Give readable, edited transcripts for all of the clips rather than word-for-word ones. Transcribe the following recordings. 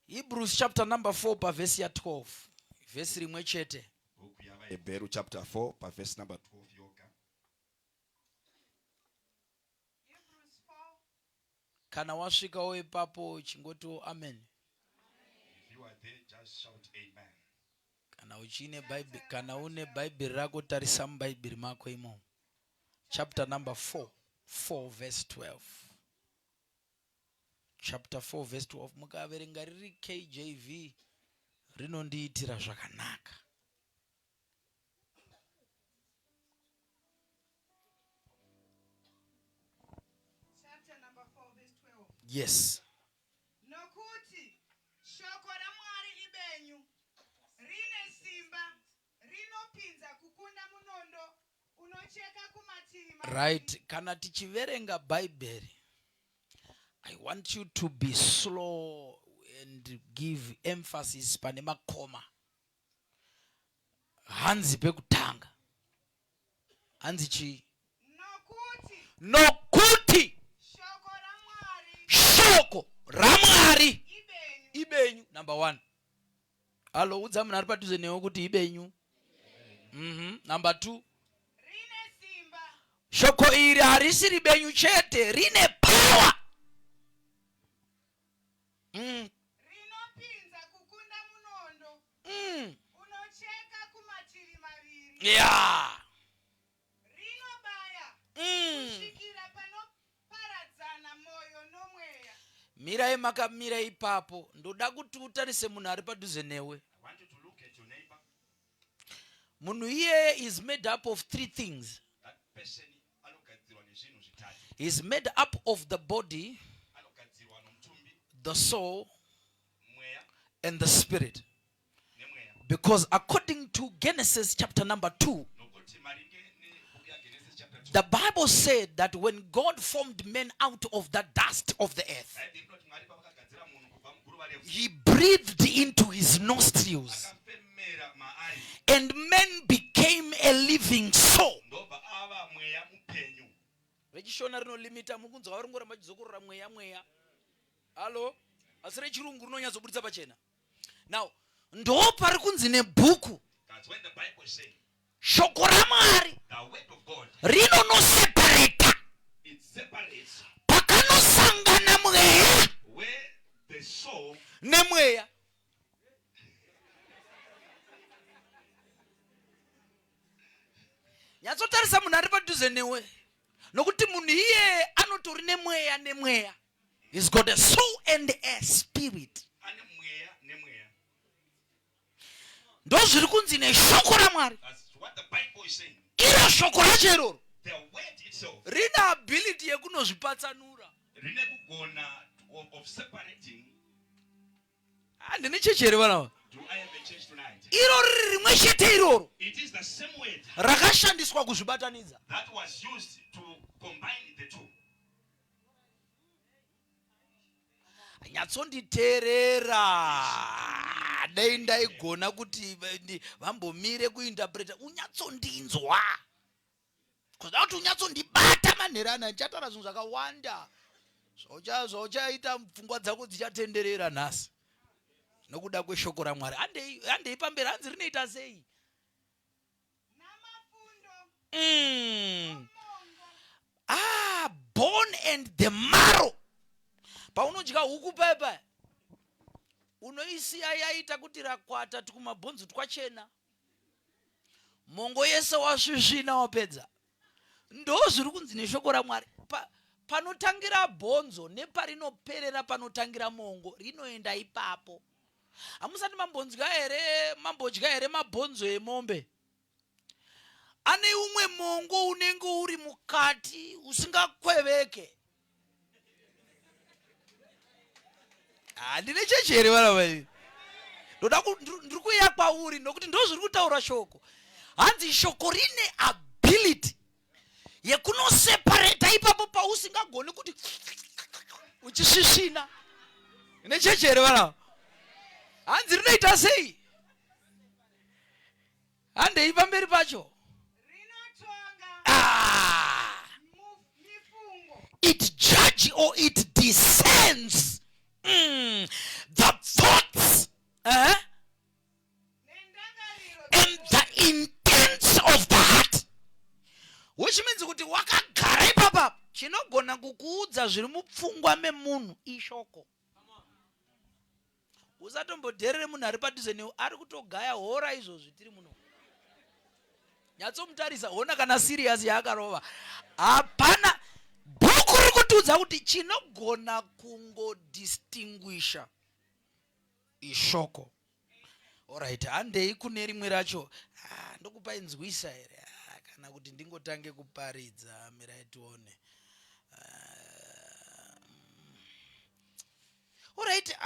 Hebrews chapter number 4 pa verse ya 12. Verse rimwe chete. Hebrews chapter 4 pa verse number 12 yoga. Hebrews 4. Kana wasvika we papo chingoto amen. If you are there, just shout amen. Kana uchine Bible, kana une Bible rako tarisa Bible mako imo. Chapter number 4 verse 12. Chapter 4 verse 12. Mukaverenga riri KJV rinondiitira zvakanaka. Chapter number 4 verse 12. Yes. Nokuti shoko raMwari ibenyu rine simba rinopinza kukunda munondo unocheka kumatiri maviri. Right. Kana tichiverenga Bible, I want you to be slow and give emphasis pane makoma. Hanzi pekutanga. Hanzi chi. Nokuti Shoko raMwari shoko raMwari ibenyu ibenyu. Number 1. Alo udza munhu ari padhuze newe kuti ibenyu. Number 2. rine simba Shoko iri harisi ribenyu chete, rine power. rinopinza kukunda munondo unocheka kumatiri maviri. Yeah. Rinobaya kusvikira panoparadzana moyo nomweya. Mirai makamira ipapo. Ndoda kuti utarise munhu ari padhuze newe. I want you to look at your neighbor. Munhu iye is made up of 3 things. That person alogadzirwa nezvinhu zvitatu. He is made up of the body, Alogadzirwa nomutumbi, the soul, mweya, and the spirit. nemweya. Because according to Genesis chapter number 2, Nokuti maringe nebuku yaGenesis chapter 2. the Bible said that when God formed men out of the dust of the earth, Bhaibheri rinoti Mwari pavakagadzira munhu kubva muguruva revhu, he breathed into his nostrils, akafemera maari, and men became a living soul. ndobva ava mweya mupenyu. Rechishona rinolimita mukunzwa varingoramba chizokorora mweya. Halo? Asi rechirungu rinonyatsobuditsa pachena. Now, ndo pari kunzi nebhuku That's when the Bible says shoko raMwari the word of God, rinonoseparata it separates pakanosangana mweya where the soul nemweya. Nyatsotarisa munhu ari padhuze newe, nokuti munhu iye anotori nemweya. He's got a soul and a spirit. ane mweya nemweya. Ndo zviri kunzi neshoko raMwari. That's what the Bible is saying. Iro shoko racho iroro The word itself, rine ability yekunozvipatsanura. rine kugona of separating. Handine cheche here vanava. Do I have a church tonight? Iro riri rimwe chete iroro It is the same word rakashandiswa kuzvibatanidza. that was used to combine the two. Nyatsonditeerera. Dai ndaigona kuti vambomire kuinterpreta. Unyatsondinzwa. Kuda kuti unyatsondibata manherana ndichataura zvinhu zvakawanda. Zvochaita pfungwa dzako dzichatenderera nhasi. Nokuda kweshoko raMwari. Handei pamberi hanzi rinoita sei? Namafundo Bone and the marrow. Paunodya huku paipa unoisiya yaita kuti rakwata tukumabhonzo twachena, mongo yese wasvisvina wapedza. Ndo zviri kunzi neshoko raMwari. Panotangira bhonzo neparinoperera panotangira mongo rinoenda ipapo. Hamusati mambodya here mabhonzo emombe? Ane umwe mongo unenge uri mukati usingakweveke. Handine cheche here vana vai. Ndiri kuuya kwauri nokuti ndo zviri kutaura shoko. Hanzi shoko rine ability yekunoseparata ipapo pausingagoni kuti uchisvisvina. Ine cheche here vana. Hanzi rinoita sei? Handei pamberi pacho. rinotonga It judges or it discerns the thought ndinogona kukuudza zviri mupfungwa memunhu ishoko. Usatombodherere munhu ari padhuze newe ari kutogaya hora izvozvi tiri muno. Nyatsomutarisa ona kana serious yaakarova. Hapana bhuku riri kutiudza kuti chinogona kungodistinguisha ishoko. Alright, handei kune rimwe racho. Ndokupai nzwisa here kana kuti ndingotange kuparidza mirai tione. Alright,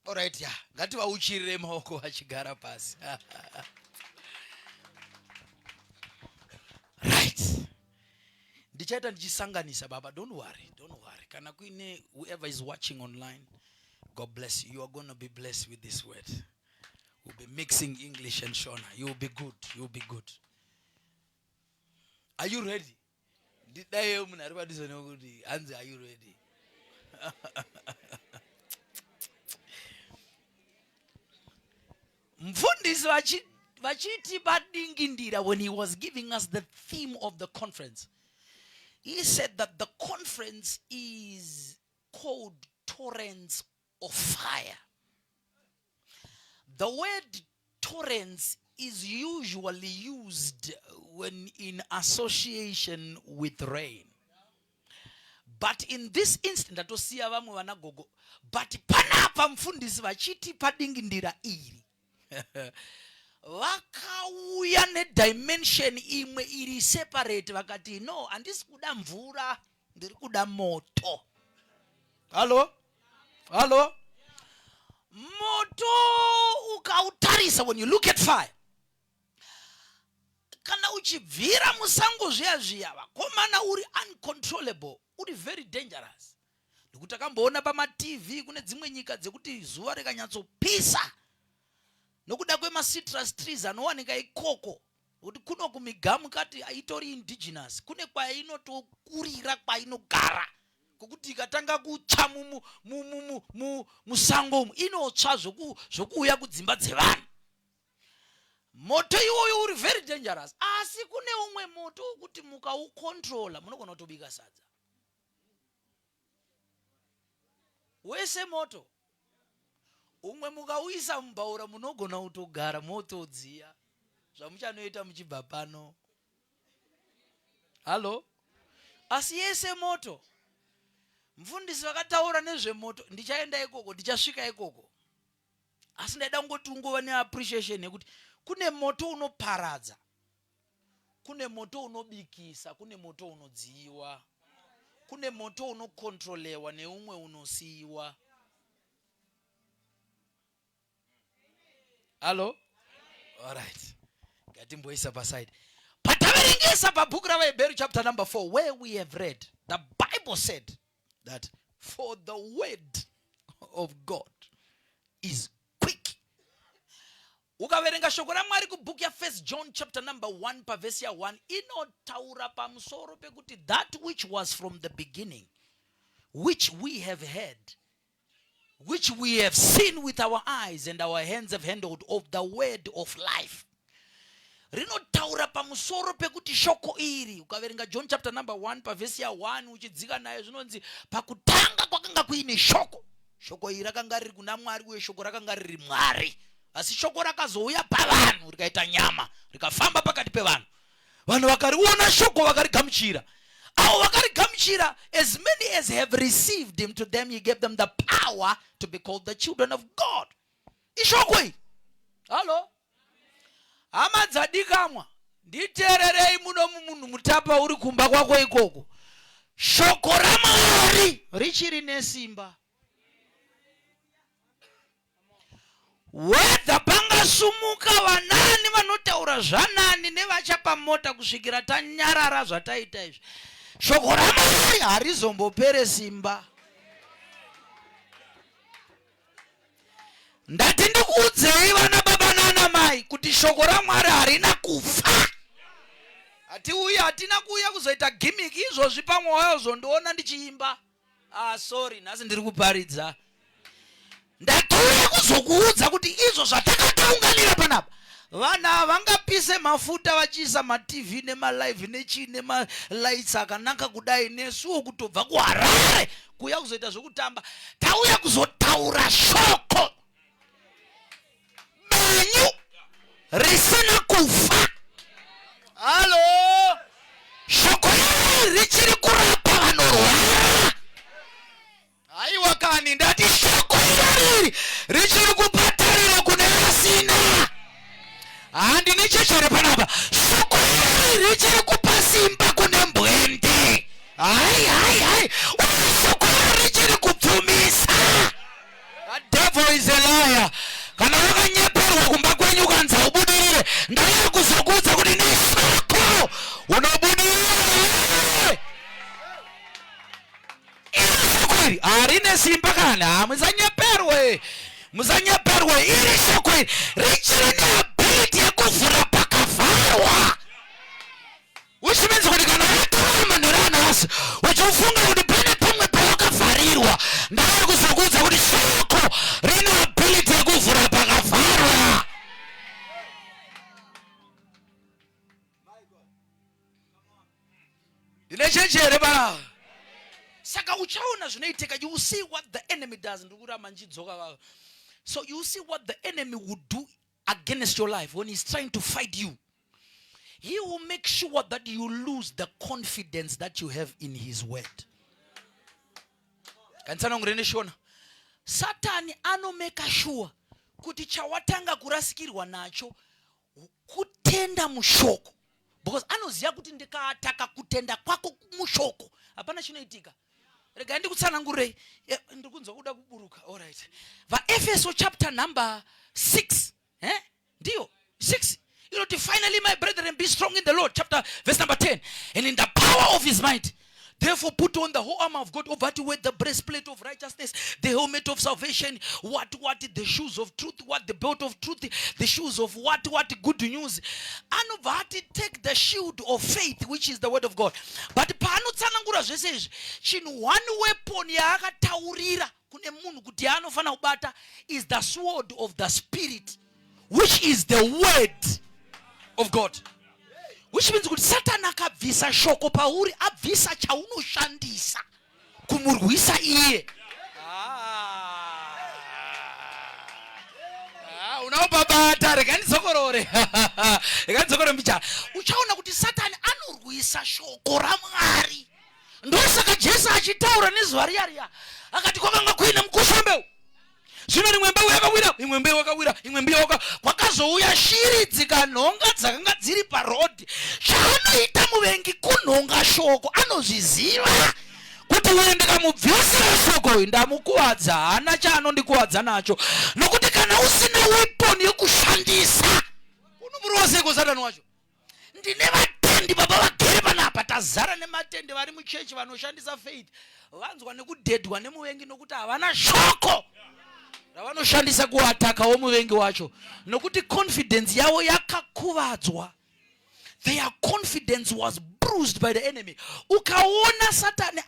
alright, yeah. Ngativauchirire maoko vachigara pasi. Right. Ndichaita ndichisanganisa baba, don't worry. Kana kuine whoever is watching online, God bless you. You are going to be blessed with this word. We'll be mixing English and Shona. You'll be good. Are you ready? Are you ready? Mfundisi vachiti badingindira, when he was giving us the theme of the conference, he said that the conference is called Torrents of Fire. The word torrents is usually used when in association with rain. But in this instant, but panapa mfundisi vachiti padingindira iri. Vakauya nedimension imwe iri separate vakati no, handisi kuda mvura, ndiri kuda moto. Hello? Moto ukautarisa, when you look at fire, kana uchibvira musango zviya vakomana uri uncontrollable, uri very dangerous. Ndikuti akamboona pama TV kune dzimwe nyika dzekuti zuva rikanyatsopisa nokuda kwema citrus trees anowanika ikoko, kuti kuno kumigamu kati aitori indigenous, kune kwainotokurira kwainogara, kukuti ikatanga kutsva musango inotsva zvokuuya kudzimba dzevanhu. Moto iwoyo uri very dangerous. Asi kune umwe moto kuti mukaukontrola munogona kutobika sadza. Wese moto umwe mukauisa mumbaura munogona kutogara moto udziya. Zvamuchanoita muchibva pano. Halo? Asi yese moto. Mfundisi vakataura nezvemoto, ndichaenda ikoko, ndichasvika ikoko. Asi ndaida kungoti ungova neappreciation yekuti kune moto unoparadza, kune moto unobikisa, kune moto unodziyiwa, kune moto unokontrolewa neumwe unosiyiwa. Hello? Alright. Ngatimboisa paside. Pataverengesa pabhuku raVahebheru chapter number 4, where we have read, the Bible said that for the word of God is quick. Ukaverenga shoko raMwari kubhuku ya 1 John chapter number 1 pavesi ya 1, inotaura pamusoro pekuti that which was from the beginning, which we have heard, which we have seen with our eyes and our hands have handled, of the word of life. Rinotaura pamusoro pekuti shoko iri, ukaverenga John chapter number 1 pavesi ya 1 uchidzika nayo zvinonzi pakutanga kwakanga kuine shoko. Shoko iri rakanga riri kuna Mwari uye shoko rakanga riri Mwari. Asi shoko rakazouya pavanhu rikaita nyama rikafamba pakati pevanhu. Vanhu vakariona shoko vakarigamuchira. Avo vakarigamuchira, as many as have received him, to them he gave them the power to be called the children of God. Ishoko iri. Hello? Hama dzadikamwa, nditererei muno munhu mutapa uri kumba kwako ikoko. Shoko raMwari richiri nesimba. Whether pangasumuka vanani vanotaura zvanani nevachapa mota kusvikira tanyarara zvataita izvi, shoko raMwari harizombopere simba. Ndati ndikuudzei vana baba nana mai kuti shoko raMwari harina kufa. Hatina kuuya kuzoita gimmick izvozvi pamwoyo zondoona ndichiimba. Sorry, nhasi ndiri kuparidza. Ndatuya kuzokuudza kuti izvo zvatakataunganira panapa vana vangapise mafuta vachiisa matv nemalive nechi nemalights akanaka kudai nesuwo kutobva kuHarare kuya kuzoita zvokutamba tauya kuzotaura shoko benyu risina kufa. Halo, shoko hili richiri kurapa vanorwara. Aiwa kani ndati shoko hili richiri kupatarira kune vasina. Handi nechechere panapa shoko hili richiri kupa simba kune mbwende. Ai shoko hili richiri kupfumisa. The devil is a liar. Kana wakanyeperwa kumba kwenyu kanza ubudirire ndaya kuzokudza kuti ni shoko unobudirire. Iri arine simba kana muzanyeperwe iri shoko richiri neability yekuvhura pakavharwa. Which means kuti kana watorama neranhasi uchifunga kuti pane pamwe pawakavharirwa ndaya kuzokudza kuti shoko rine ability yekuvhura pakavharwa. Ndinechenjere bana. Saka uchaona zvinoitika, you see what the enemy does. So you see what the enemy would do against your life when he's trying to fight you. He will make sure that you lose the confidence that you have in his word. Satani anomeka sure kuti chawatanga kurasikirwa nacho kutenda mushoko, because anoziya kuti ndikaataka kutenda kwako mushoko hapana chinoitika. Rega ndikutsanangurei ndikunzwa kuda kuburuka. All right, Efeso chapter number 6 ndio 6. You know, finally, my brethren, be strong in the Lord. Chapter verse number 10. And in the power of his might, therefore put on the whole armor of God, over to with the breastplate of righteousness, the helmet of salvation, what the shoes of truth, what the belt of truth, the shoes of what good news, and what take the shield of faith, which is the word of God. But panotsanangura zvese chinu one weapon yaakataurira kune munhu kuti anofana kubata is the sword of the spirit, which is the word of God. Which means kuti Satan akabvisa shoko pauri abvisa chaunoshandisa kumurwisa iye. Unaobabata rekanitsokorore. Rekanitsokorore mbicha. Uchaona kuti Satan anorwisa shoko raMwari. Ndosaka Jesu achitaura nezuva riya akati kwakanga kuina mukushambeu. Zvino rimwe mbeu yakawira, imwe mbeu yakawira, imwe mbeu kwakazouya shiri dzikanhonga dzakanga dziri parodi. Chaanoita muvengi kunhonga shoko, anozviziva kuti uye ndikamubvisira shoko ndamukuwadza, hana chaanondikuwadza nacho. Nokuti kana usina weapon yekushandisa unomuroseko Satani wacho. Ndine vatendi baba vagere panapa, tazara nematendi vari muchechi vanoshandisa faith, vanzwa nekudhedhwa nemuvengi nokuti havana shoko ravanoshandisa kuataka womuvengi wacho, nokuti confidence yavo yakakuvadzwa. Their confidence was bruised by the enemy. Ukaona Satani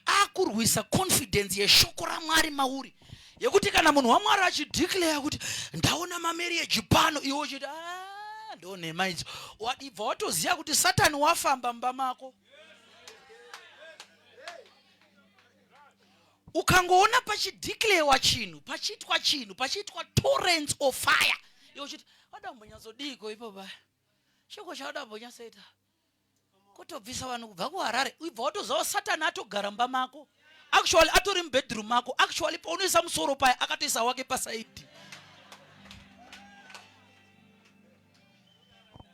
akurwisa confidence yeshoko raMwari mauri, yekuti kana munhu waMwari achideclare kuti ndaona mamarriage pano, iwe uchiti ndonema idzi, wadibva watoziya kuti Satani wafamba mumba mako. Ukangoona pachideclarewa chinhu, pachitwa torrents of fire, iwe uchiti wadambonyazodiko ipo baya, shoko chawadambonyasaita kutobvisa vanhu kubva kuHarare. Ubva watoziva Satani atogara mumba mako, actually atori mubedroom mako, actually paunoisa musoro paya akatoisa wake pasaidi.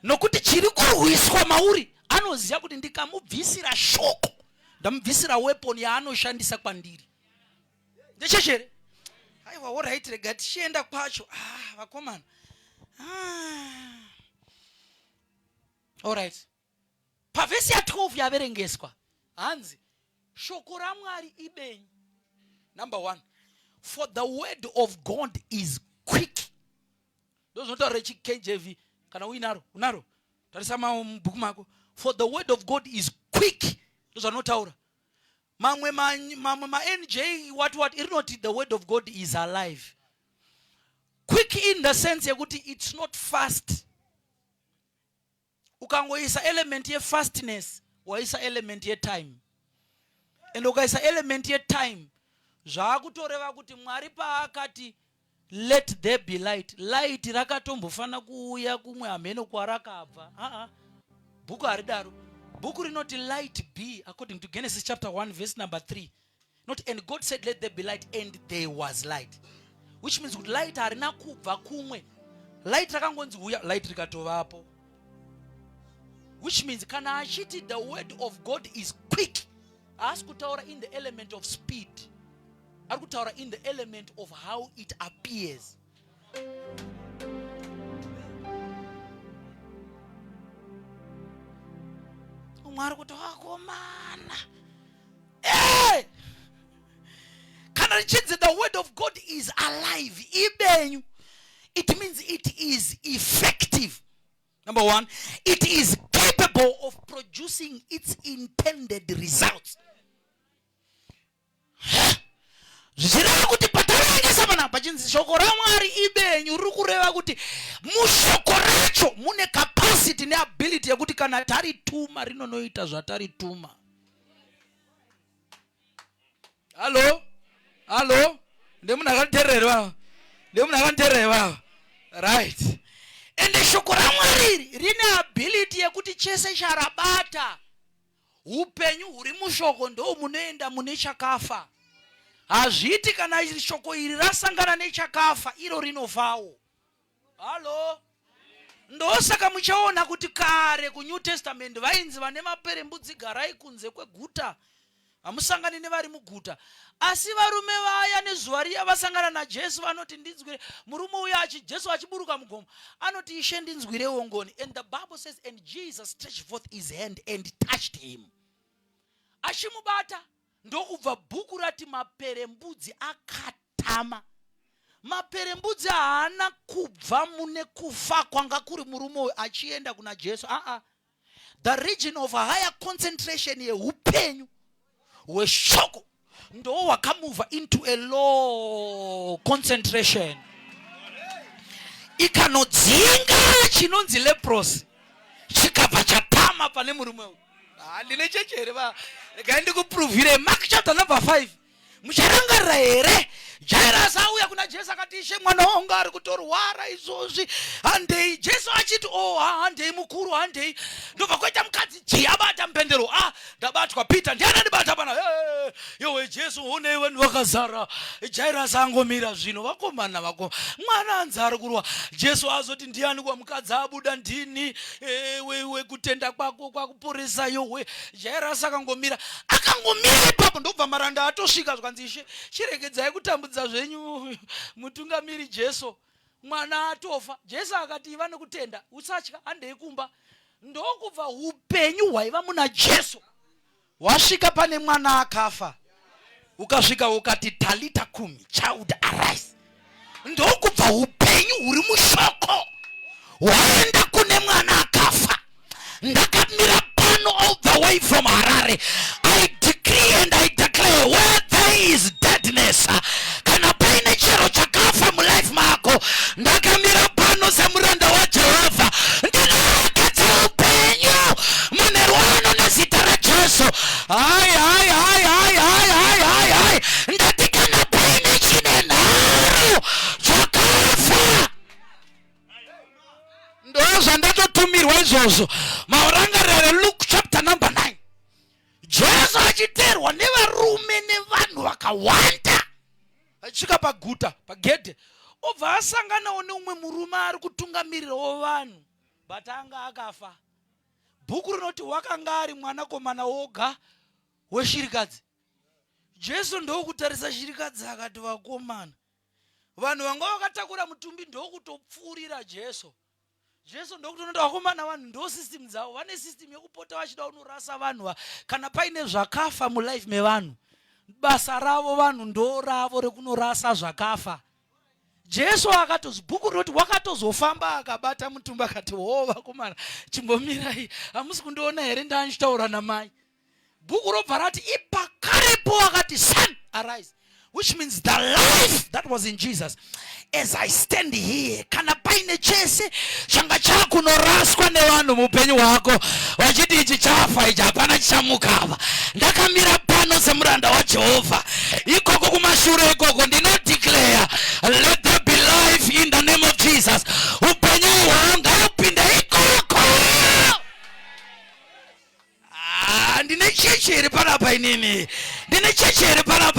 Nokuti chiri kurwiswa mauri anoziya kuti ndikamubvisira shoko ndamubvisira weapon yaanoshandisa kwandiri. Ndechechere aiwa alright, rega tichienda kwacho. Vakomana alright, pavhesi ya12 yaverengeswa hanzi shoko raMwari ibenyu. Number 1, for the word of God is quick. Ndozvinotaura KJV. Kana uinaro unaro tarisa mabhuku mako. For the word of God is quick. Ndozvanotaura. Mamwe ma NJ what iri not the word of God is alive. Quick quick in the sense yekuti it's not fast. Ukangoisa element ye fastness, waisa element ye time. And ukaisa element ye time, zvakutoreva kuti Mwari paakati let there be light. Light rakatombofana kuuya kumwe ameno kwarakabva. Bhuku haridaro. Bhuku rinoti light be, according to Genesis chapter 1 verse number 3. Not and God said let there be light, and there was light. Which means light harina kubva kumwe. Light rakangonzi uya, light rikatovapo. Which means kana achiti the word of God is quick. As kutaura in the element of speed. As kutaura in the element of how it appears. Umari kuti wakomana. Hey! Kana richidze the word of God is alive. Ibenyu. It means it is effective. Number one, it is capable of producing its intended results. Zvireva kuti pataurengesa panapa chinzi shoko raMwari ibenyu riri kureva kuti mushoko racho mune capacity neability yekuti kana tarituma rinonoita zvatarituma. Hello? Ndemunhu akanteerera. Right. And shoko raMwari rine ability yekuti chese charabata upenyu huri mushoko ndo munoenda mune chakafa. Hazviti kana shoko iri rasangana nechakafa iro rinofawo. Ndosaka muchaona kuti kare kuNew Testament vainzi vane maperembudzi garai kunze kweguta. Hamusangani nevari muguta. Asi varume vaya nezuva riya vasangana naJesu vanoti ndinzwire. Murume uya Jesu achiburuka mugomo anoti Ishe ndinzwirewo ngoni. And the Bible says and Jesus stretched forth his hand and touched him. Achimubata ndokubva bhuku rati maperembudzi akatama. Maperembudzi haana kubva mune kufa kwanga kuri murume achienda kuna Jesu. The region of a higher concentration yeupenyu weshoko ndo wakamuva into a low concentration. Ikanodzinga chinonzi leprosy chikabva chatama pane murume uyu. Ndine chechere va regai ndikuprovhire Mark chapter number 5. Mucharangarira here Jairus auya kuna Jesu akati Ishe mwana wangu ari kutorwara izvozvi. Handei Jesu achiti handei mukuru handei. Ndobva kwaita mukadzi chiyabata mpendero. Ndabatwa Peter ndiani andibata pana. Yowe Jesu onei vanhu vakazara. Jairus angomira zvino vakomana vako. Mwana anzi ari kurwa. Jesu azoti ndiani kwa mukadzi abuda ndini. Wewe kutenda kwako kwakuporesa yowe. Jairus akangomira ipapo ndobva maranda atosvika zvanzi Ishe chiregedzai kutambudza zvenyu mutungamiri Jesu. Mwana atofa. Jesu akati iva nekutenda usatya handei kumba. Ndokubva upenyu hwaiva muna Jesu wasvika pane mwana akafa. Ukasvika ukati talita kumi, child arise. Ndokubva upenyu huri mushoko waenda kune mwana akafa. Ndakamira pano all the way from Harare. I decree and I declare where there is deadness, kana paine chero chakafa mulife mako, ndakamira pano semuranda waJehovha ndinorekedza upenyu mune ruwano nezita raJesu. Ndati kana paine chine nharo chakafa. Ndozvandatotumirwa izvozvo. Maurangarire Luke chapter number 9. Jesu achiterwa nevarume nevanhu vakawanda. Achika paguta, pagedhe. Obva asanganawo neumwe murume ari kutungamirirawo vanhu. But anga akafa. Bhuku rinoti wakanga ari mwanakomana woga weshirikadzi. Jesu ndokutarisa shirikadzi akati vakomana. Vanhu vanga vakatakura mutumbi ndokutopfuurira Jesu. Jesu ndokutonda vakomana vanhu ndo system dzavo. Vane system yekupota vachida unorasa vanhu kana paine zvakafa mulife mevanhu. Basa ravo vanhu ndo ravo rekunorasa zvakafa. Jesu akatozi bhuku rinoti wakatozofamba akabata mutumbi akati vakomana chimbomirai hamusi kundiona here ndanichitaura namai. Bhuku robva rati ipakarepo akati son arise. which means the life that was in Jesus. As I stand here, kana paine chese changa chako noraswa ne vanhu mupenyu wako vachiti ichi chafa ichi hapana chichamukava. Ndakamira pano semuranda waJehovha, ikoko kumashure ikoko ndinodeclare, let there be life in the name of Jesus. Upenyu hwanga upinde ikoko. Ndine chechere panapa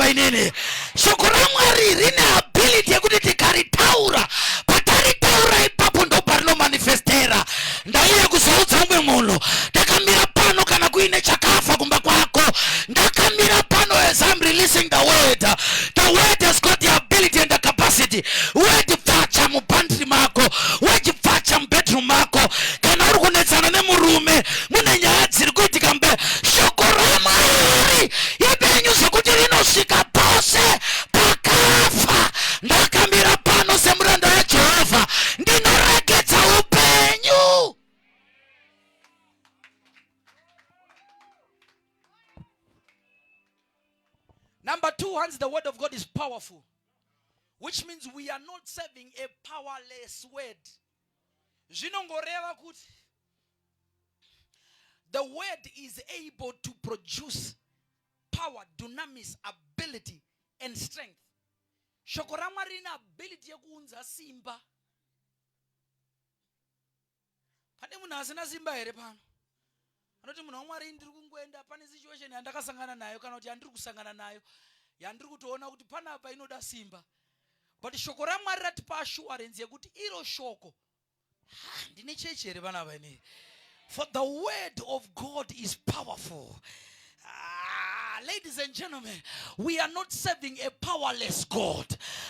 inini. Shoko raMwari rine ability yekuti tikaritaura, pataritaura ipapo ndo parino manifestera. Ndauya kuzoudza umwe munhu, ndakamira pano kana kuine chakafa kumba kwako, ndakamira pano as I'm releasing the word. The word has got the ability and the capacity. Word pfacha mupantry mako, word pfacha mubedroom mako, kana uri kunetsana nemurume mune nyaya dziri kuitika mbe. Shoko raMwari yepenyu zvekuti rinosvika pose pakafa. Ndakamira pano semuranda waJehovha, ndinoregedza upenyu. Number 2, once the word of God is powerful, which means we are not serving a powerless word. Zvinongoreva kuti the word is able to produce power, dunamis, ability, and strength. Shoko raMwari rine ability yekuunza simba. Pane munhu asina simba here pano? Anoti munhu waMwari ndiri kungoenda pane situation yandakasangana nayo kana kuti yandiri kusangana nayo yandiri kutoona kuti panapa inoda simba. But shoko raMwari ratipa assurance yekuti iro shoko ndine chechi here panapa inini. For the word of God is powerful. Ladies and gentlemen, we are not serving a powerless God.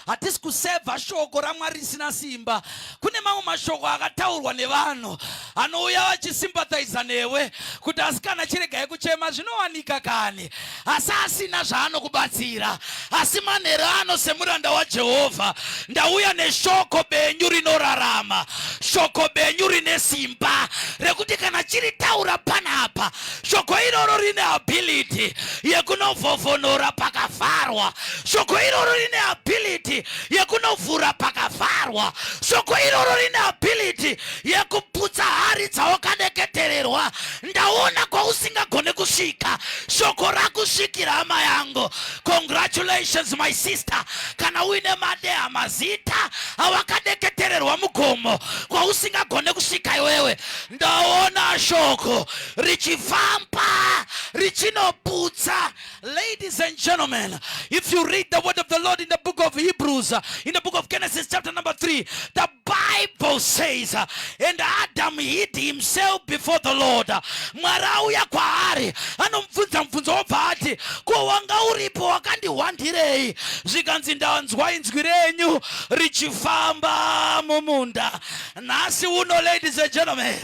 Hatisi kuseva shoko raMwari risina simba. Kune mamwe mashoko akataurwa nevanhu anouya vachisympathize newe kuti asikana chiregai kuchema zvinowanika kani, asi asina zvaanokubatsira. Asi manheru ano semuranda waJehovha, ndauya neshoko benyu rinorarama, shoko benyu rine simba rekuti kana chiritaura panapa, shoko iroro rine ability yekunovhovhonora pakavharwa. Shoko iroro rine ability yekunovhura pakavharwa. Shoko iroro rine ability yekuputsa hari dzawakadeketererwa. Ndaona kwausingagone kusvika, shoko rakusvikira hama yangu. Congratulations my sister. Kana uine madeha mazita awakadeketererwa mugomo kwausingagone kusvika iwewe, ndaona shoko richifamba richinoputsa. Ladies and gentlemen, if you read the word of the Lord in the book of Hebrews, in the book of Genesis chapter number 3, the Bible says, and Adam hid himself before the Lord. Mwari auya kwaari anomubvunza mubvunzo wobva ati, ko wanga uripo wakandiwandirei? Zvikanzi ndanzwa inzwi renyu richifamba mumunda. Nhasi uno, ladies and gentlemen,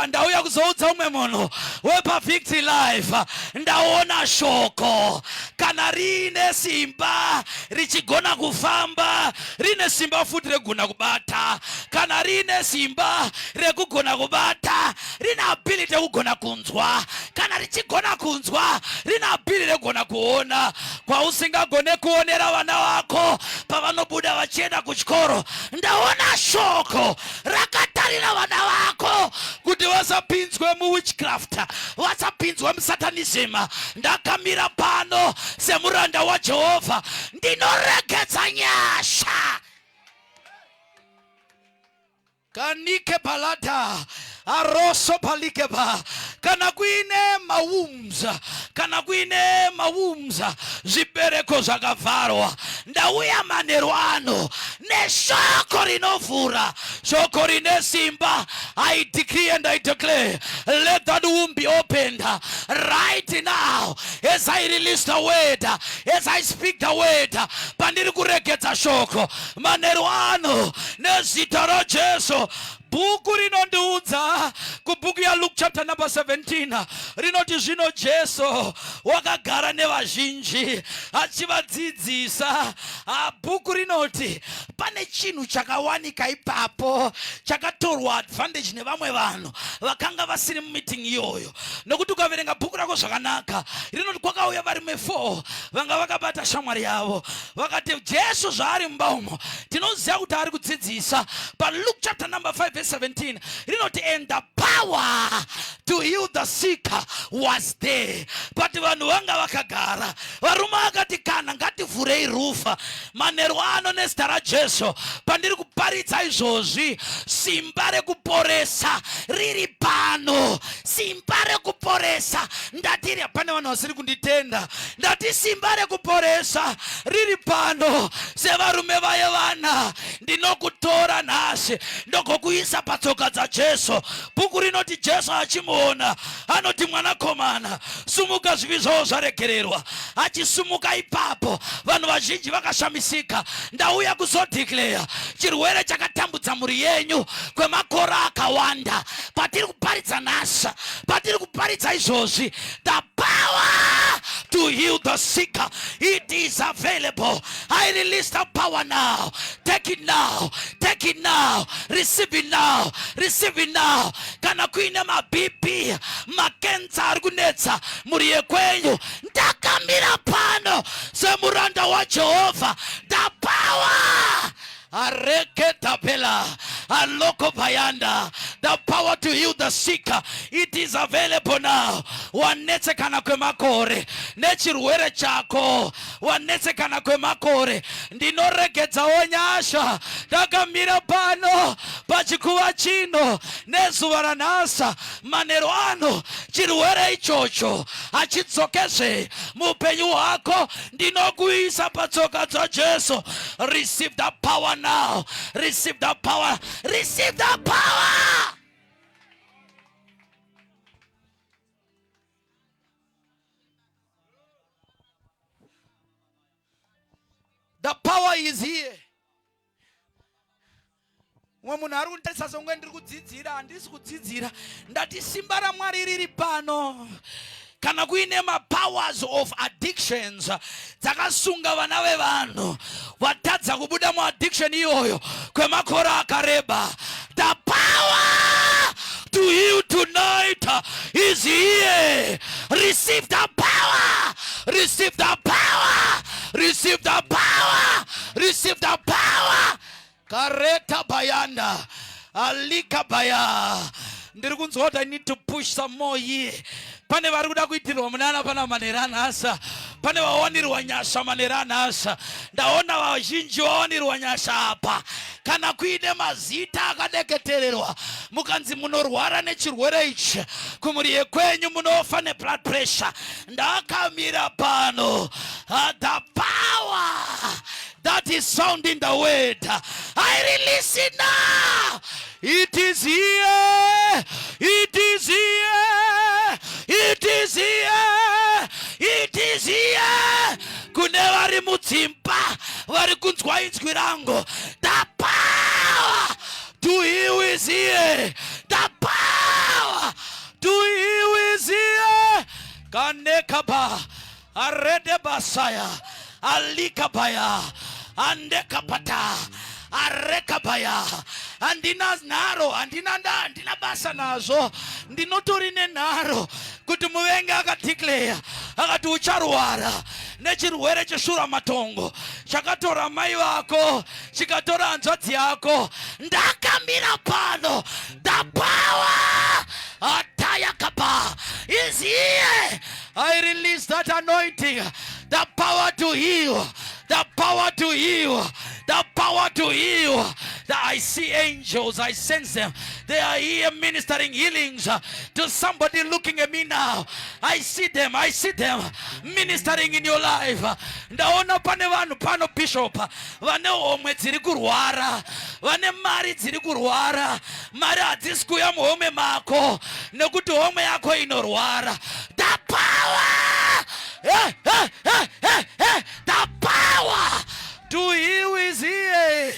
ndauya kuzoudza umwe munhu wepaVictory Life, ndaona shoko kana rine simba richigona kufamba, rine simba futi regona kubata. Kana rine simba rekugona kubata, rine ability rekugona kunzwa. Kana richigona kunzwa, rine ability rekugona kuona. Kwausingagone kuonera vana vako pavanobuda vachienda kuchikoro, ndaona shoko rakatarira vana vako kuti vasapinzwe muwitchcraft, vasapinzwe musatanism. Ndakamira pano semuranda waJehovha, ndinoregedza nyasha. Kanike palata aroso palikeba. Kana kuine maumza zvibereko zvakavharwa, ndauya manheru ano neshoko rinovhura, shoko rine simba. I decree and I declare, let that womb be opened right now as I release the word, as I speak the word. Pandiri kuregedza shoko manheru ano nezita raJesu. Bhuku rinondiudza kubhuku yaLuke chapter number 17 rinoti zvino Jesu wakagara nevazhinji achivadzidzisa. Bhuku rinoti pane chinhu chakawanika ipapo chakatorwa advantage nevamwe vanhu vakanga vasiri mumeeting iyoyo. Nokuti ukaverenga bhuku rako zvakanaka rinoti kwakauya varume 4 vanga vakabata shamwari yavo vakati Jesu zvaari mumba umo tinoziva kuti ari kudzidzisa. But Luke chapter number 5 verse 17 rinoti and the power to heal the sick was there. But vanhu vanga vakagara. Varume vakati kana ngativhurei rufa manheru ano nezita raJesu. Pandiri kuparidza izvozvi simba rekuporesa riri pano. Simba rekuporesa ndatiri pane vanhu vasiri kunditenda. Ndati simba rekuporesa riri pano. Sevarume vaye vana ndinokutora nhasi ndokukuisa patsoka dzaJesu. Bhuku rinoti Jesu achimuona anoti mwanakomana sumuka zvivi zvavo zvaregererwa. Achisumuka ipapo vanhu vazhinji vakashamisika. Ndauya kuzodeclare chirwere chakatambudza mhuri yenyu kwemakore akawanda patiri kuparidza nhasi patiri kuparidza izvozvi the power to heal the sick it is available. I release the power now. Take it now. Take it now. Receive it now. Receive it now. Kana kuine maBP makenza ari kunetsa muri yekwenyu ndakamira pano semuranda waJehovha. The power Areketapela, Aloko Payanda, the power to heal the sick, it is available now. Wanetse kana kwe makore, nechirwere chako, wanetse kana kwe makore, ndinorekedza onyasha, ndakamira pano, pachikuva chino, nezuva ranhasi, manheru ano, chirwere ichocho, achidzokezve muupenyu hwako, ndinokuisa patsoka dzaJesu. Receive the power now. Receive the power. Receive the power. The power is here. Munhu ari kunditarisa songe ndiri kudzidzira handisi kudzidzira ndati simba raMwari riri pano. Kana kuine powers of addictions dzakasunga vana vevanhu vatadza kubuda muaddiction iyoyo kwemakore akareba. The power to heal tonight is here. Receive the power. Receive the power. Receive the power. Receive the power. Kareta bayanda alika baya. Ndiri kunzwa what I need to push some more here. Pane vari kuda kuitirwa munana pana manerana asa. Pane vawanirwa nyasha manerana asa. Ndaona vazhinji vawanirwa nyasha apa. Kana kuine mazita akadeketererwa mukanzi munorwara nechirwere ichi kumuri yekwenyu munofa neblood pressure. Ndakamira pano. The power that is sound in the word, I release it now. It is here. It is here. It is here. It is here. Kune vari mudzimba vari kunzwa inzwi rangu. The power to heal is here. The power to heal is here. Kanekaba arede basaya alikabaya andekapata arekabaya. Andina naro, andina basa nazo, ndinotori nenaro, kuti muvengi akadeclare, akati ucharwara, nechirwere cheshura matongo, chakatora mai vako, chikatora hanzvadzi yako, ndakamira pano. The power atayakapa is here. I release that anointing, the power to heal, the power to heal, the power to heal. I see angels, I sense them. They are here ministering healings to somebody looking at me now. I see them ministering in your life. Ndaona pane vanhu pano bishop vane homwe dziri kurwara, vane mari dziri kurwara, mari hadzisi kuuya muhome mako nekuti home yako inorwara. The power, the power to heal is here.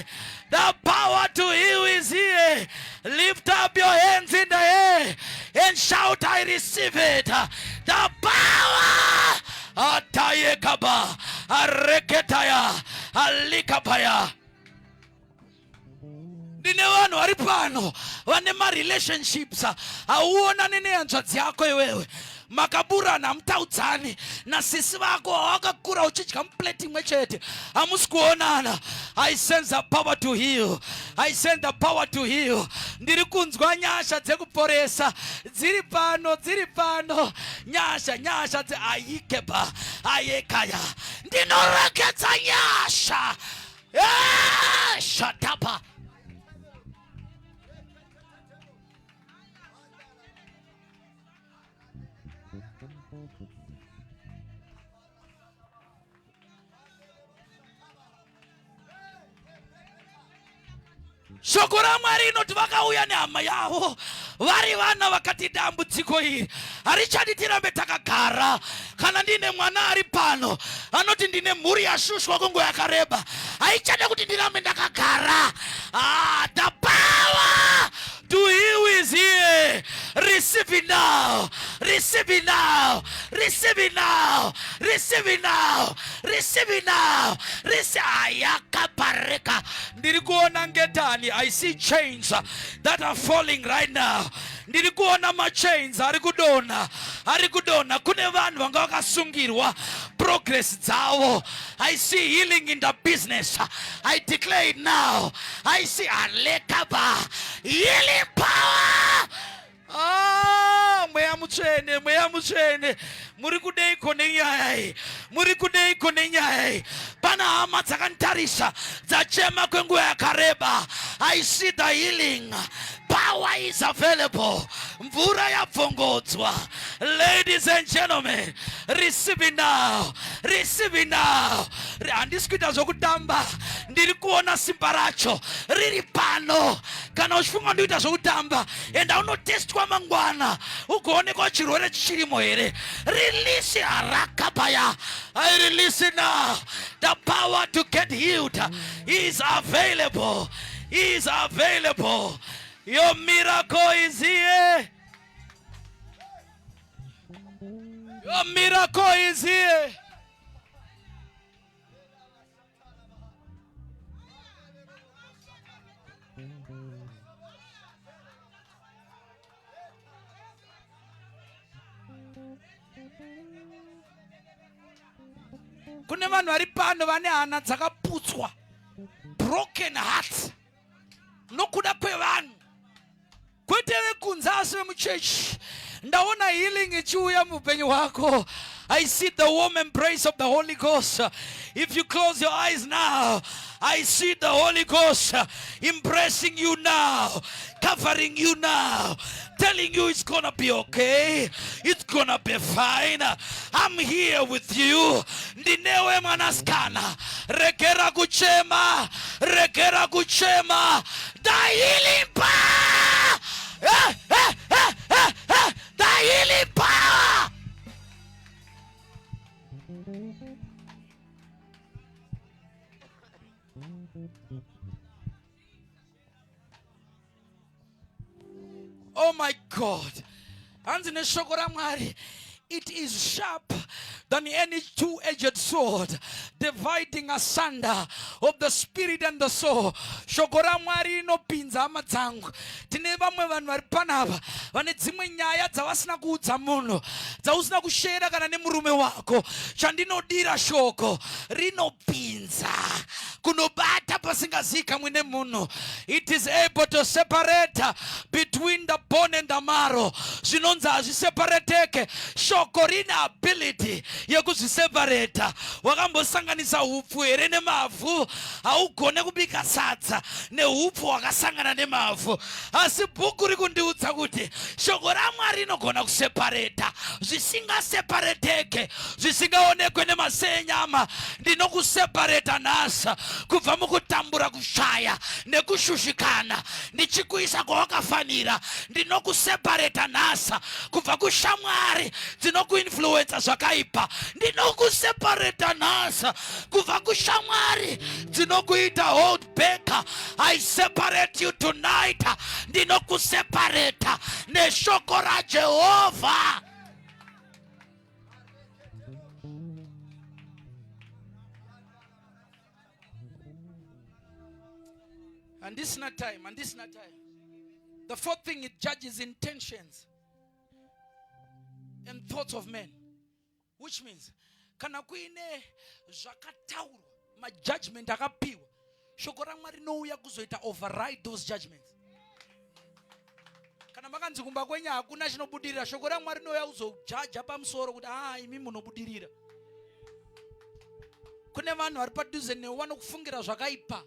The power to heal is here. Lift up your hands in the air and shout, I receive it. The power. Atayekaba, areketaya, alikapaya. ndine vanhu vari pano vane marelationships hauonani nehanzvadzi yako iwewe, makaburana hamutaudzani, nasisi vako hawakakura uchidya mupleti imwe chete, hamusi kuonana. I sense the power to heal. I sense the power to heal. Ndiri kunzwa nyasha dzekuporesa dziri pano, dziri pano, nyasha ayikeba ayekaya, ndinorekedza nyasha. Shatapa. Shoko ra Mwari rinoti vakauya nehama yavo vari vana vakati dambudziko iri harichadi tirambe takagara. Kana ndine mwana ari pano anoti ndine mhuri yashushwa kwenguva yakareba, haichade kuti ndirambe ndakagara. The power to heal is here. Receive it now. Receive it now. Receive it now. Receive it now. Receive it now. Ayakapareka. Ndiri kuona ngetani. I see chains that are falling right now. Ndiri kuona ma chains ari kudona. Kune vanhu vanga vakasungirwa progress dzavo. I see healing in the business. I declare it now. I see alekaba healing power. Mweya mutsvene muri kudeiko nenyaya iyi, pana hama dzakantarisa dzachema kwenguva yakareba. I see the healing power is available. Mvura yapfongodzwa. Ladies and gentlemen, receive it now. Receive it now. Handisi kuita zvokutamba, ndiri kuona simba racho riri pano. Kana uchifunga ndikuita zvokutamba enda unotestwa mangwana ugoonekwa chirwere chirimo here. Release harakabaya. I release it now. The power to get healed is available. Is available. Your miracle is here. Your miracle is here. Kune vanhu vari pano vane hana dzakaputswa, broken hearts, nokuda kwevanhu, kwete vekunze asi vemuchechi. Ndaona healing ichiuya muupenyu hwako. I see the warm embrace of the Holy Ghost. If you close your eyes now, I see the Holy Ghost embracing you now, covering you now, telling you it's gonna be okay, it's gonna be fine. I'm here with you. Ndinewe mwanaskana, rekera kuchema, the healing power, the healing power. Oh my God. Hanzi neshoko ra Mwari. It is sharp than any two-edged sword, dividing asunder of the spirit and the soul. Shoko ra Mwari rinopinza hama dzangu. Tine vamwe vanhu vari panapa vane dzimwe nyaya dzavasina kuudza munhu, dzausina kushera kana nemurume wako. Chandinodira shoko rinopinza kunobata pasingazika mwine munhu. It is able to separate between the bone and the marrow. Zvinonzi hazviseparateke. Shoko rina ability yekuzviseparata. Wakambosanganisa upfu here nemavhu, haugone kubika sadza neupfu wakasangana nemavhu. Asi bhuku rikundiudza kuti shoko raMwari rinogona kuseparata zvisingaseparateke, zvisingaonekwe nemaseye nyama. Ndinokuseparata nhasi kubva mukutambura, kushaya nekushushikana, ndichikuisa kwawakafanira. Ndinokuseparata nhasi kubva kushamwari dzinokuinfluenza zvakaipa. Ndinokuseparata nhasi kubva kushamwari dzinokuita hold back. I separate you tonight. Ndinokuseparata neshoko raJehovha. And this is not time. And this is not time. The fourth thing, it judges intentions and thoughts of men. Which means, kana kuine zvakataurwa, ma judgment akapiwa, shoko raMwari rinouya kuzoita override those judgments. Kana makanzi kumba kwenya hakuna chinobudirira, shoko raMwari rinouya kuzojaja pamusoro kuti imi munobudirira. Kune vanhu vari padhuze newe vanokufungira zvakaipa,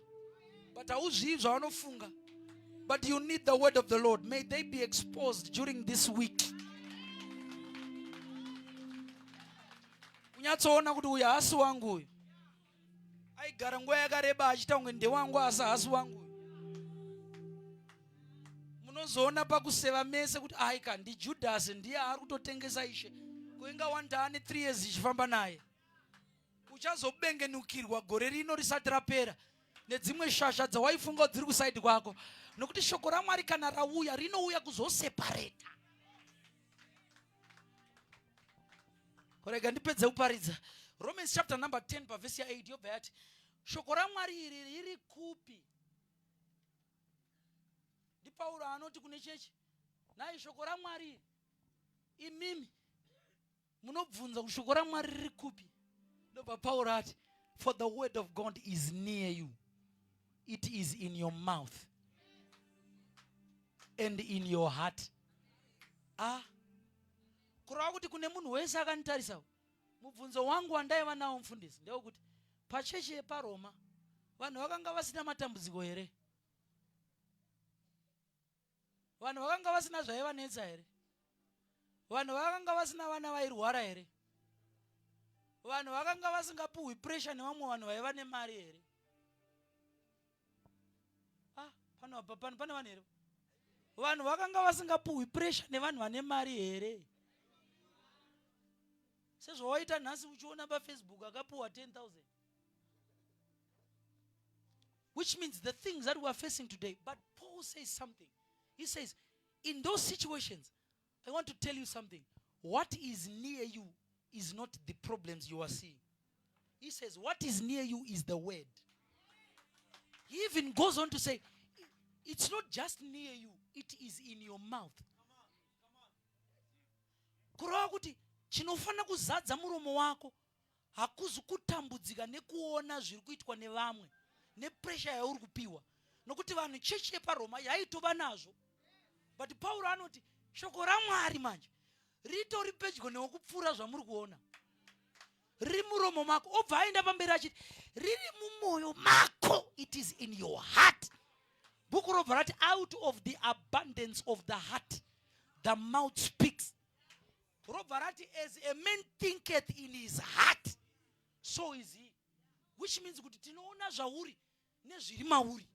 but hauzvivi zvavanofunga. But you need the word of the Lord. May they be exposed during this week. Kunyatsoona kuti uyu hasi wangu uyu. Aigara nguva yakareba achita kunge ndewangu asi hasi wangu uyu. Munozoona pakuseva mese kuti aika ndiJudhasi ndiye ari kutotengesa Ishe. Kuinga wanda ane 3 years ichifamba naye. Uchazobengenukirwa gore rino risati rapera nedzimwe shasha dzawaifunga dziri kusaidi kwako, nokuti shoko raMwari kana rauya rinouya kuzoseparata. Korega ndipedze kuparidza. Romans chapter number 10 verse 8 yobva yati shoko raMwari iri riri kupi? Ndi Paulo anoti kune chechi, nai shoko raMwari imimi munobvunza kuti shoko raMwari riri kupi? Ndobva Paulo ati, for the word of God is near you. It is in your mouth and in your heart. Kurava kuti kune munhu wese akanditarisa. Mubvunzo wangu wandaiva nawo mufundisi ndewekuti pachechi yepaRoma vanhu vakanga vasina matambudziko here? Vanhu vakanga vasina zvaivanetsa here? Vanhu vakanga vasina vana vairwara here? Vanhu vakanga vasingapuhwi pressure nevamwe vanhu vaiva nemari here? Pane vanhu here? Vanhu vakanga vasingapuhwi pressure nevanhu vane mari here? Sezvawaita nhasi uchiona paFacebook akapuhwa 10,000. Which means the things that we are facing today. But Paul says something. He says, in those situations, I want to tell you something. What is near you is not the problems you are seeing. He says, what is near you is the word. He even goes on to say, it's not just near you, it is in your mouth. Kurava kuti chinofana kuzadza muromo wako hakuzi kutambudzika nekuona zviri kuitwa nevamwe nepressure yauri kupiwa, nokuti vanhu chechi yepaRoma yaitova nazvo. But Paulo anoti shoko raMwari manje ritori pedyo newokupfuura zvamuri kuona, riri muromo mako. Obva aenda pamberi achiti riri mumwoyo mako, it is in your heart. Bhuku robva rati out of the abundance of the heart the mouth speaks. Robva rati as a man thinketh in his heart, so is he. Which means kuti tinoona zvauri nezviri mauri.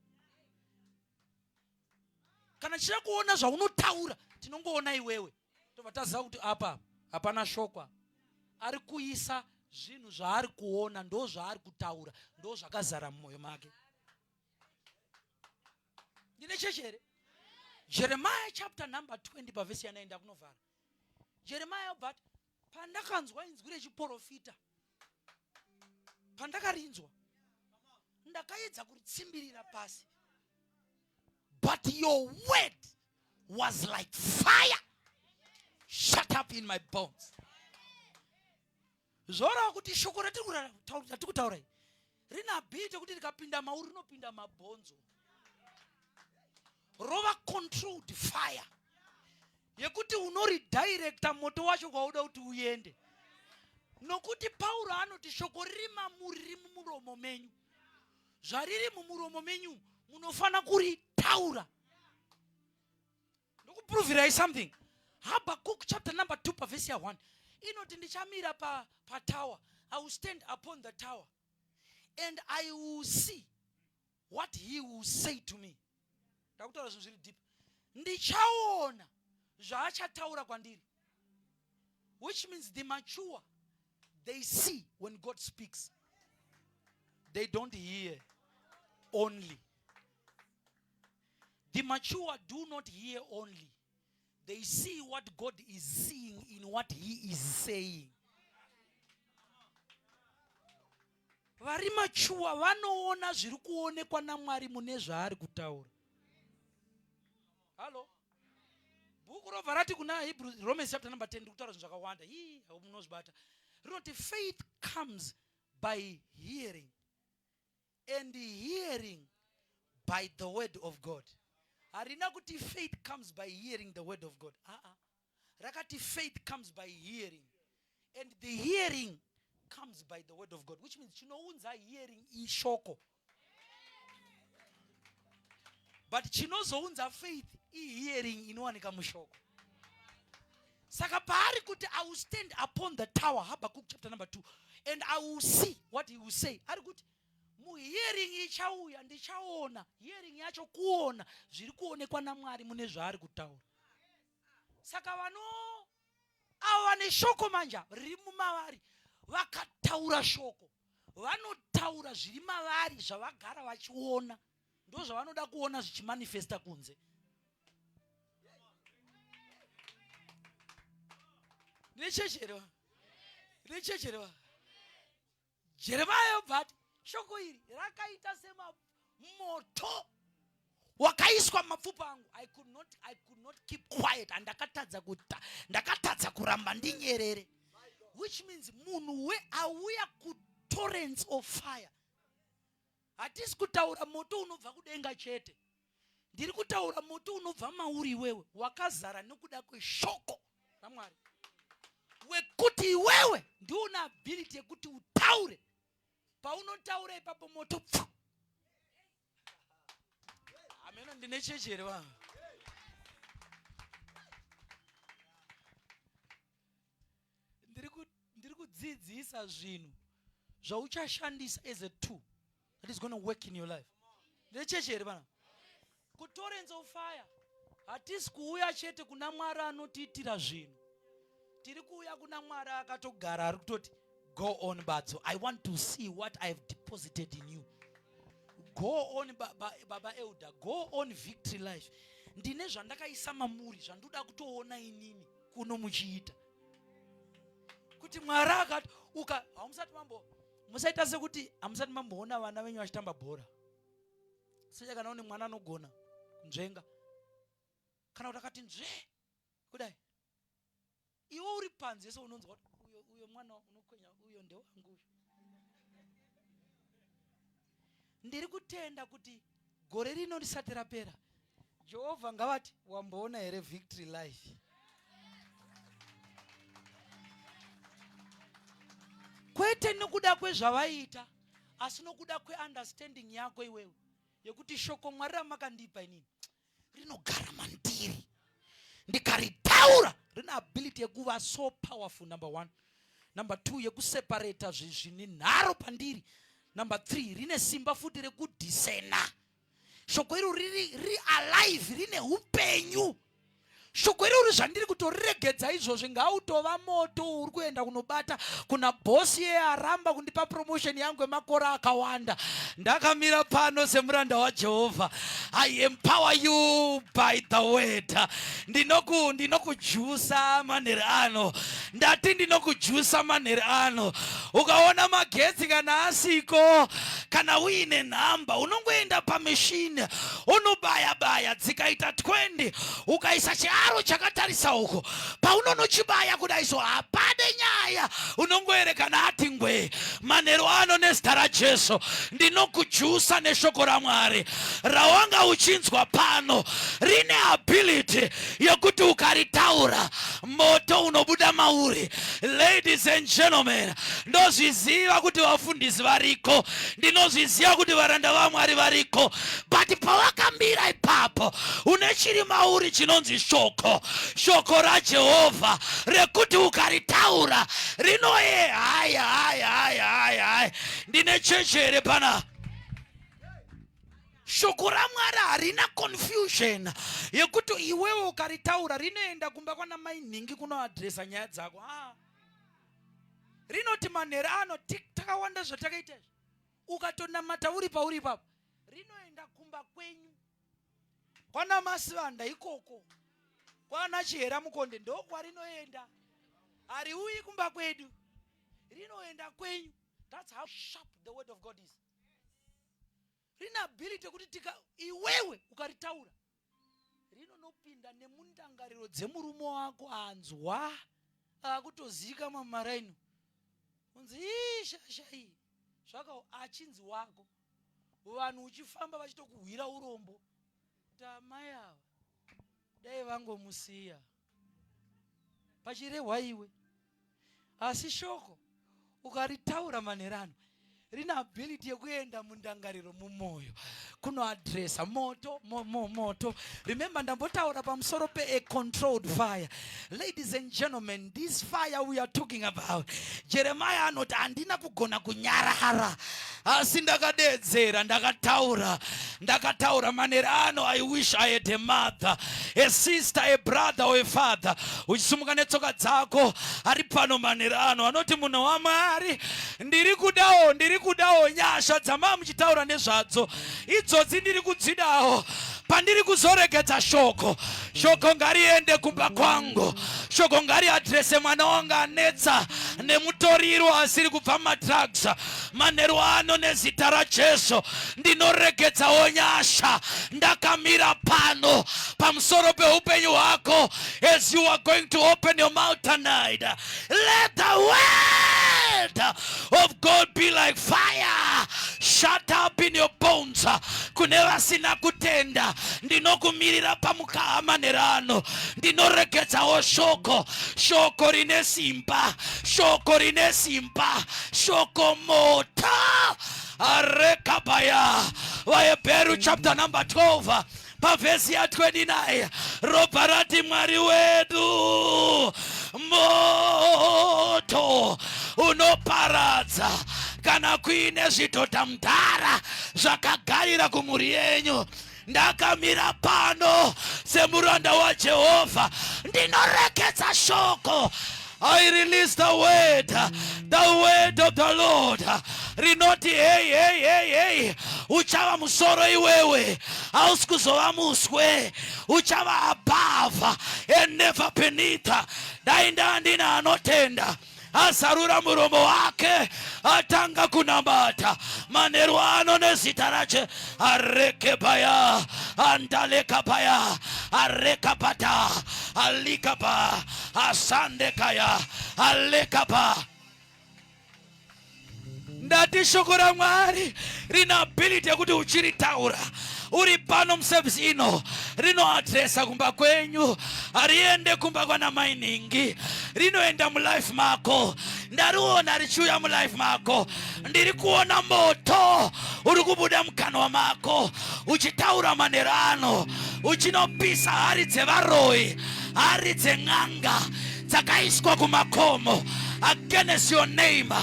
Kana chira kuona zvaunotaura tinongoona iwewe, tobva taziva kuti apa hapana shoko. Ari kuisa zvinhu zvaari kuona ndo zvaari kutaura, ndo zvakazara mumwoyo make. Ndine chechere. Jeremiah chapter number 20 verse 9 ndakunovhara. Jeremiah but pandakanzwa inzwi rechiprofita, pandakarinzwa ndakaedza kuritsimbirira pasi. But your word was like fire shut up in my bones. Zvorava kuti shoko ratiri kutaura rina ability kuti rikapinda mauri rinopinda mabhonzo. Rova controlled fire yekuti unoridirecta moto wacho kwauda kuti uende. Nokuti Paulo anoti shoko riri mamuri riri mumuromo menyu. Zvariri mumuromo menyu munofana kuritaura. Ndokuprovirai something. Habakkuk chapter number 2 verse 1 inoti ndichamira pa tower, I will stand upon the tower and I will see what he will say to me. Ndakutaura zvinhu zviri deep. Ndichaona zvaachataura kwandiri. Which means the mature, they see when God speaks. They don't hear only. The mature do not hear only. They see what God is seeing in what he is saying. vari machuwa vanoona zviri kuonekwa naMwari mune zvaari kutaura. Halo. Bhuku robva rati kuna Hebrews, Romans chapter number 10, kutaura zvinhu zvakawanda. Munozvibata. Rinoti faith comes by hearing, and hearing by the word of God. Harina kuti faith comes by hearing the word of God. Rakati faith comes by hearing, and the hearing comes by the word of God, which means chinounza hearing ishoko, but chinozounza faith hearing inowanika mushoko. Saka paari kuti I will stand upon the tower, Habakkuk chapter number 2, and I will see what he will say. Ari kuti mu hearing ichauya ndichaona, hearing yacho kuona zviri kuonekwa naMwari mune zvaari kutaura. Saka ava neshoko manja riri mumavari vakataura shoko, vanotaura zviri mavari zvavagara vachiona, ndo zvavanoda kuona zvichimanifesta kunze. Nechecherewa Jeremiah but shoko iri rakaita sema moto wakaiswa mapfupa angu. I could not keep quiet, and ndakatadza kuramba ndinyerere, which means munhu auya ku torrents of fire. Hatisi kutaura moto unobva kudenga chete, ndiri kutaura moto unobva mauri wewe wakazara nekuda kweshoko raMwari, wekuti wewe ndio una ability yekuti utaure. Paunotaura ipapo moto pfu. Ameno ndinechecherewa. Ndiri kudzidzisa zvinhu zvauchashandisa as a tool that is going to work in your life. Ndinechecherewa. Ku torrents of fire hatisi kuuya chete kuna Mwari anotiitira zvinhu. Tiri kuuya kuna Mwari akatogara ari kutoti go on Batso, I want to see what I have deposited in you. Go on Baba Elder, go on Victory Life. Ndine zvandakaisa mamuri zvandoda kutoona inini kuno muchiita. Kuti Mwari akati musaita sekuti hamusati mamboona vana venyu vachitamba bhora. Secha kana une mwana anogona kunzvenga, kana kuti akati nzve kudai, iwe uri panze so unonzwa uyo mwana unokwenya uyo ndewangu. Ndiri kutenda kuti gore rino risati rapera, Jehovha ngavati wamboona here Victory Life. Kwete nokuda kwezvavaita, asi nokuda kweunderstanding yako iwewe yekuti shoko Mwari ramakandipa inini rinogara mandiri, ndikaritaura rina ability yekuva so powerful. Number 1. Number 2, yekuseparata zvine nharo pandiri. Number 3, rine simba futi rekudisena. Shoko iro riri alive, rine upenyu. Shoko iro zvandiri kutoriregedza izvozvi ngautova moto uri kuenda kunobata kuna bosi aramba kundipa promotion yangu yemakore akawanda. Ndakamira pano semuranda waJehovha. I empower you by the word. Ndinokujusa manhere ano. Ndati ndinokujusa manhere ano. Ukaona magetsi kana asiko, kana uine nhamba, unongoenda pameshini unobaya dzikaita 20 ukaisa chiaro chakatarisa uko, paunonochibaya kudaiso hapade nyaya, unongoerekana ati ngwe. Manheru ano nezita raJesu ndinokujusa neshoko raMwari rawanga uchinzwa pano. Rine ability yekuti ukaritaura moto unobuda mauri. Ladies and gentlemen, ndozviziva kuti vafundisi variko, ndinozviziva kuti varanda vaMwari variko, but pawakambira ipapo une chiri mauri chinonzi shoko raJehovha rekuti ukaritaura rinoye haya. Ndine chechere pana. Shoko raMwari harina confusion yekuti iwewe ukaritaura rinoenda kumba kwana mai nhingi kunoadresa nyaya dzako. Rinoti manheru ano takawanda zvatakaita izvi, ukatonamata uri pauri ipapo rinoenda kumba kwenyu kwana Masivanda ikoko, kwana Chihera Mukonde ndokwarinoenda. Hariuyi kumba kwedu, rinoenda kwenyu. That's how sharp the word of God is. Rina ability kuti iwewe ukaritaura rinonopinda nemundangariro dzemurume wako anzwa akutozika mamaraino unzi shasha iyi zvaka achinzi wako vanhu uchifamba vachitokuhwira urombo tamai ava dai vangomusiya pachirehwa iwe. Asi shoko ukaritaura manerano rina ability yekuenda mundangariro mumwoyo kunoadresa moto moto. Remember ndambotaura pamusoro pe a controlled fire. Ladies and gentlemen, this fire we are talking about, Jeremiah anoti andina kugona kunyarara asi ndakadedzera ndakataura manerano. I wish I had a mother, a sister, a brother or a father uchisumuka netsoka dzako ari pano manerano anoti munhu waMwari ndiri kudawo nyasha dzama muchitaura nezvadzo idzodzi ndiri kudzidawo pandiri kuzoregedza shoko ngariende kumba kwangu, shoko ngariadrese mwana wanga anetsa nemutoriro asiri kubva madrugs manheru ano nezita raJesu ndinoregedzawo nyasha ndakamira pano pamusoro peupenyu hwako. As you are going to open your mouth tonight, let the word of God be like fire shut up in your bones. Kune vasina kutenda ndinokumirira pamukaha manerano ndinoregedzawo shoko rine simba, shoko mota arekabaya. Vahebheru chapter number 12 pavhesi ya 29 ropa rati Mwari wedu moto unoparadza kana kuine zvitota mudhara zvakagarira kumhuri yenyu. Ndakamira pano semuranda waJehovha ndinoregedza shoko. I release the word of the Lord. Rinoti hey uchava musoro iwewe hausi kuzova muswe, uchava above and never beneath. Dai ndandina anotenda azarura muromo wake atanga kunambata manheru ano nezita rache arekebaya andalekabaya arekabata alikaba asandekaya alekaba. Ndati shoko raMwari rina ability yekuti uchiritaura uri pano muservice ino rinoadresa kumba kwenyu, hariende kumba kwana mainingi, rinoenda mulife mako. Ndariona richiuya mulife mako, ndiri kuona moto uri kubuda mukanwa mako uchitaura manerano uchinopisa hari dzevaroi, hari dzeng'anga dzakaiswa kumakomo against your name,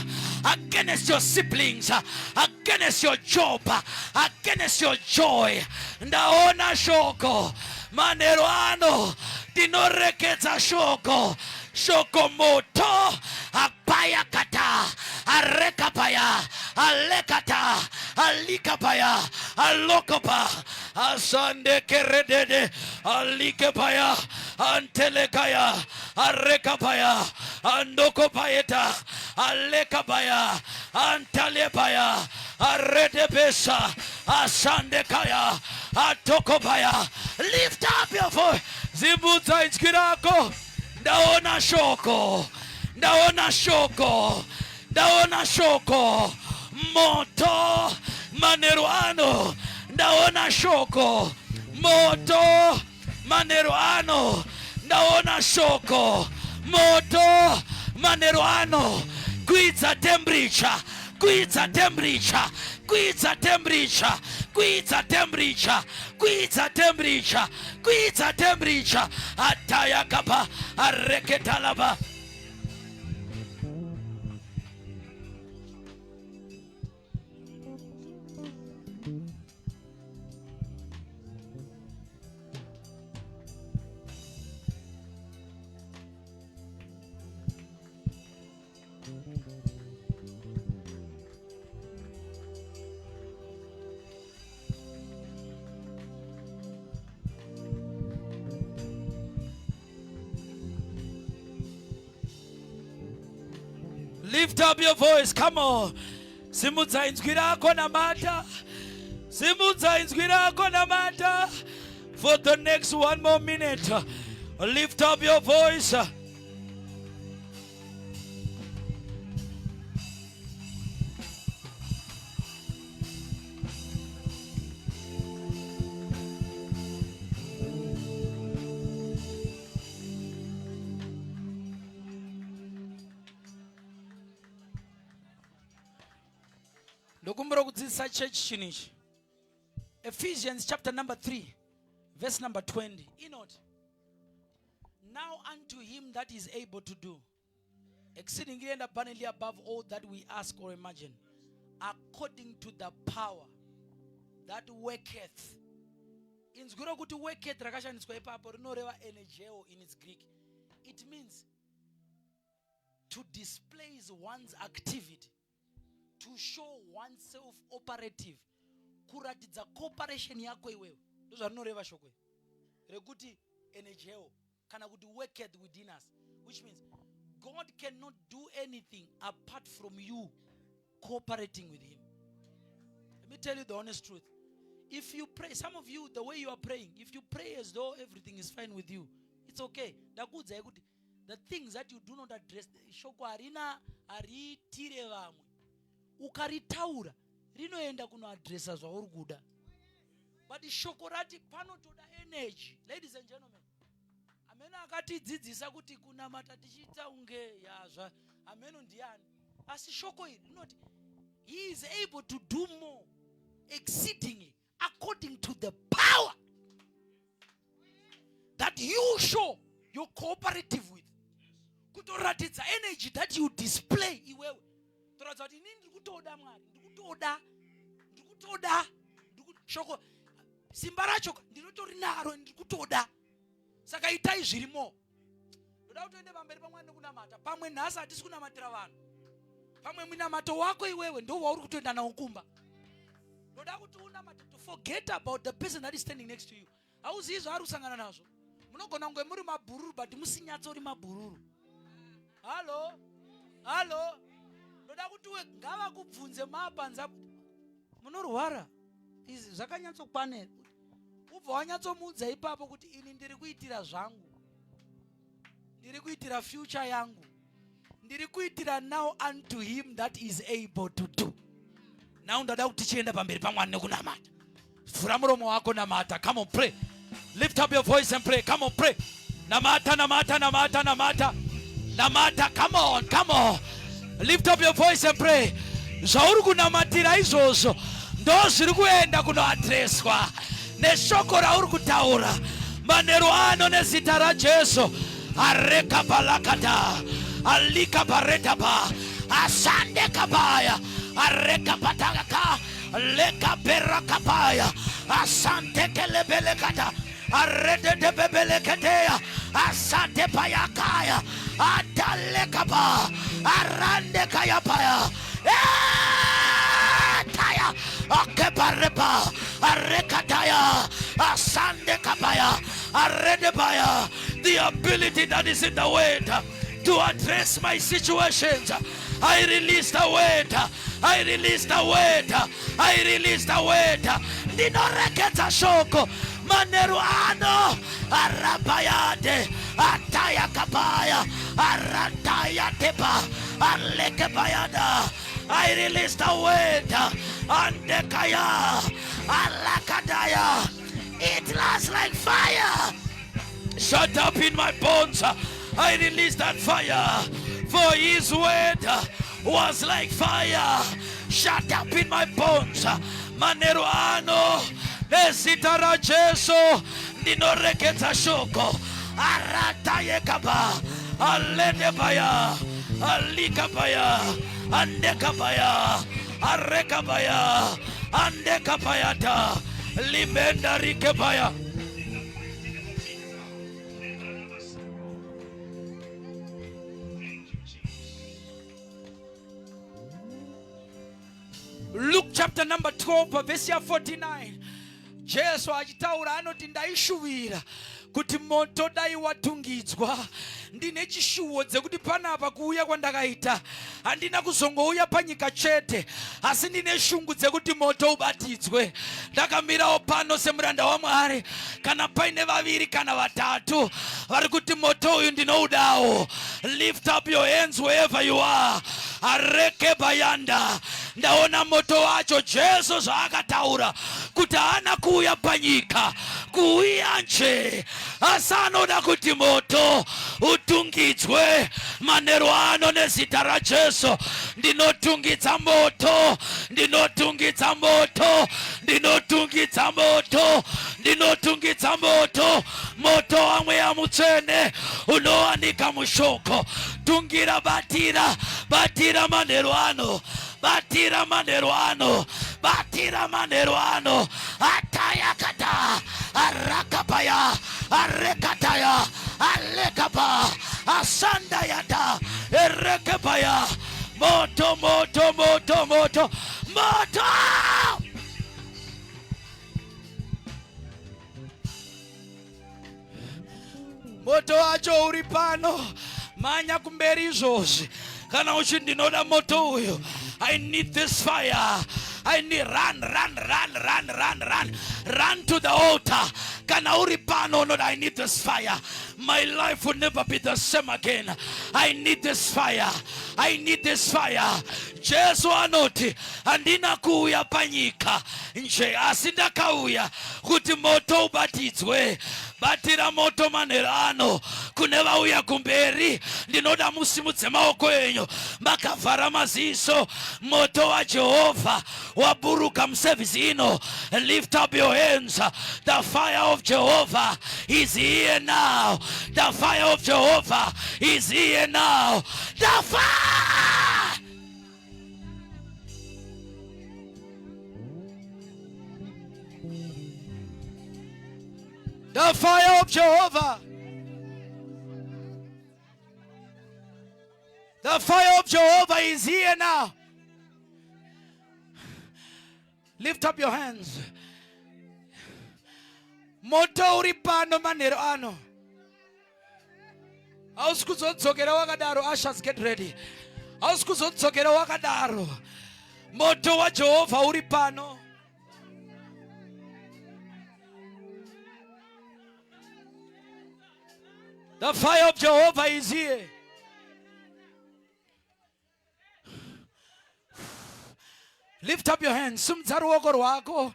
against your siblings, against your job, against your joy. Ndaona shoko manheru ano ndinoregedza shoko moto apaya kata arekapaya alekata alikapaya alokopa asande keredede alikapaya antelekaya arekapaya andokopayeta alekapaya antalepaya aredebesa asandekaya atokopaya. Lift up your voice. Zibudza inzwi rako. Ndaona shoko moto manheru ano. Ndaona shoko moto manheru ano. Ndaona shoko moto manheru ano. Kwidza temperature ataya kapa areketalaba. Lift up your voice, come on. Simudza inzwi rako namata. Simudza inzwi rako namata. For the next 1 more minute, lift up your voice. Ndokumbura kudzidzisa church chinichi. Ephesians chapter number 3, verse number 20. Inot. Now unto him that is able to do exceedingly and abundantly above all that we ask or imagine, according to the power that worketh. Inzguro kuti worketh rakashandiswa ipapo rinoreva energeo in its Greek. It means to display one's activity, to show oneself operative, kuratidza cooperation yako iwewe. Ndozva rinoreva shoko rekuti energeo kana kuti worketh within us, which means God cannot do anything apart from you cooperating with him. Let me tell you the honest truth. If you pray, some of you, the way you are praying, if you pray as though everything is fine with you, it's okay. The things that you do not address, shoko harina haritire vamwe. Ukaritaura rinoenda kunoadresa zvauri kuda. But shoko rati panotoda energy. Ladies and gentlemen, ameno akatidzidzisa kuti kunamata tichiita unge yazva ameno ndiani. Asi shoko iri rinoti he is able to do more exceedingly according to the power that you show you're cooperative with. Kutoratidza energy that you display iwewe. Toratidza kuti inini ndikutoda Mwari, ndikutoda shoko simba racho ndinotori naro ndikutoda. Saka itai zvirimo. Ndoda kuti uende pamberi paMwari nekunamata. Pamwe nhasi hatisi kunamatira vanhu. Pamwe munamato wako iwewe ndo wauri kutoenda nawo kumba. Ndoda kuti unamate to forget about the person that is standing next to you. Hauzivi zvaari kusangana nazvo. Munogona kunge muri mabhururu but musinyatso uri mabhururu. Halo. Ndoda kuti ngava kubvunze mapanza munorwara. Izvi zvakanyatsokwanera. Ubva wanyatsomudza ipapo kuti ini ndiri kuitira zvangu. Ndiri kuitira future yangu. Ndiri kuitira now unto him that is able to do. Now ndada kuti tichienda pamberi paMwari nekunamata. Fura muromo wako namata. Come on, pray. Lift up your voice and pray. Come on, pray. Namata. Come on. Lift up your voice and pray. Zvauri kunamatira izvozvo ndo zviri kuenda kunoadreswa neshoko rauri kutaura manheru ano nezita raJesu. Areka balakata, alika baretaba, asande kabaya, areka pataka, leka berakabaya, asante kelebelekata, arede de bebeleketea, asante payakaya, adalekaba, arande kayapaya, taya, akebareba, arekataya, asande kabaya, aredebaya. The ability that is in the word to address my situations. I release the word. Dinoreketa shoko. Maneru ano. Arabayade. Ataya kabaya. Arantaya tepa. Alekebayada. I release the word. Andekaya. Alakadaya. It lasts like fire. Shut up in my bones. I release that fire. For his word was like fire. Shut up in my bones. Manero ano. Nezita raJesu. Ninoreketa shoko. Arata yekaba. Aledebaya. Alikabaya. Andekabaya. Arekabaya. Andekabayata. Limenda rikebaya. Luke chapter number 12 verse 49. Jesu achitaura anoti ndaishuvira kuti moto dai watungidzwa. Ndine chishuwo dzekuti panapa kuuya kwandakaita handina kuzongouya panyika chete, asi ndine shungu dzekuti moto ubatidzwe. Ndakamirawo pano semuranda waMwari, kana paine vaviri kana vatatu vari kuti moto uyu ndinoudawo, lift up your hands wherever you are. Areke bayanda. Ndaona moto wacho Jesu zvaakataura kuti haana kuuya panyika kuuya nje, asi anoda kuti moto utungidzwe manheru ano nezita raJesu. Ndinotungidza moto, ndinotungidza moto, ndinotungidza moto, ndinotungidza moto, moto wa Mweya Mutsvene unowanika mushoko. Tungira batira, batira manheru ano, batira manheru ano, batira manheru ano. Atayakata, arakapaya, arekataya, alekapa, asandayata, erekepaya. Moto, moto, moto, moto, moto! Moto wacho uri pano, manya kumberi izvozvi. Kana uchi ndinoda moto uyu, I need this fire. I need run to the altar. Kana uri pano, Lord, I need this fire. My life will never be the same again. I need this fire. I need this fire. Jesu anoti handina kuuya panyika nje, asi ndakauya kuti moto ubatidzwe. Batira moto manheru ano kune vauya kumberi. Ndinoda musimudze maoko enyu makavhara maziso. Moto waJehovha waburuka musevhisi ino. Lift up your hands. The fire of Jehovah is here now. The fire of Jehovah is here now. The fire! The fire of Jehovah. The fire of Jehovah is here now. Lift up your hands. Moto uri pano manheru ano. Hausi kuzodzokera wakadaro. Ushers, get ready. Hausi kuzodzokera wakadaro. Moto waJehovha uri pano. The fire of Jehovah is here. Lift up your hands. Simudza ruoko rwako.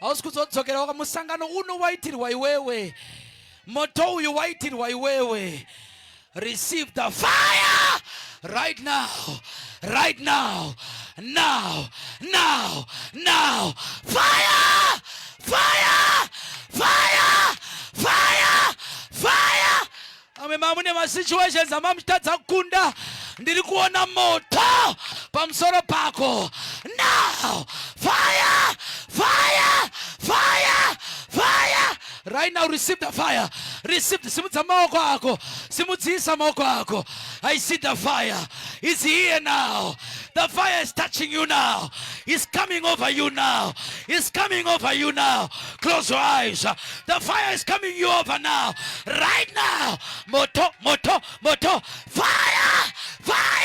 Hausi kuzodzokera waka. Musangano uno waitirwa iwewe. Moto uyu waitirwa iwewe. Receive the fire right now. Right now. Now. Now. Now. Fire! Fire! Fire! Fire! Fire! Amemamune ma situations amamutadza kukunda. Ndiri kuona moto pamusoro pako. Now! Fire! Fire! Fire! Fire! Right now, receive the fire. Receive the simudza maoko ako. Simudzisa maoko ako. I see the fire. It's here now. The fire is touching you now. It's coming over you now. It's coming over you now. Close your eyes. The fire is coming you over now. Right now. Moto, moto, moto. Fire! Fire!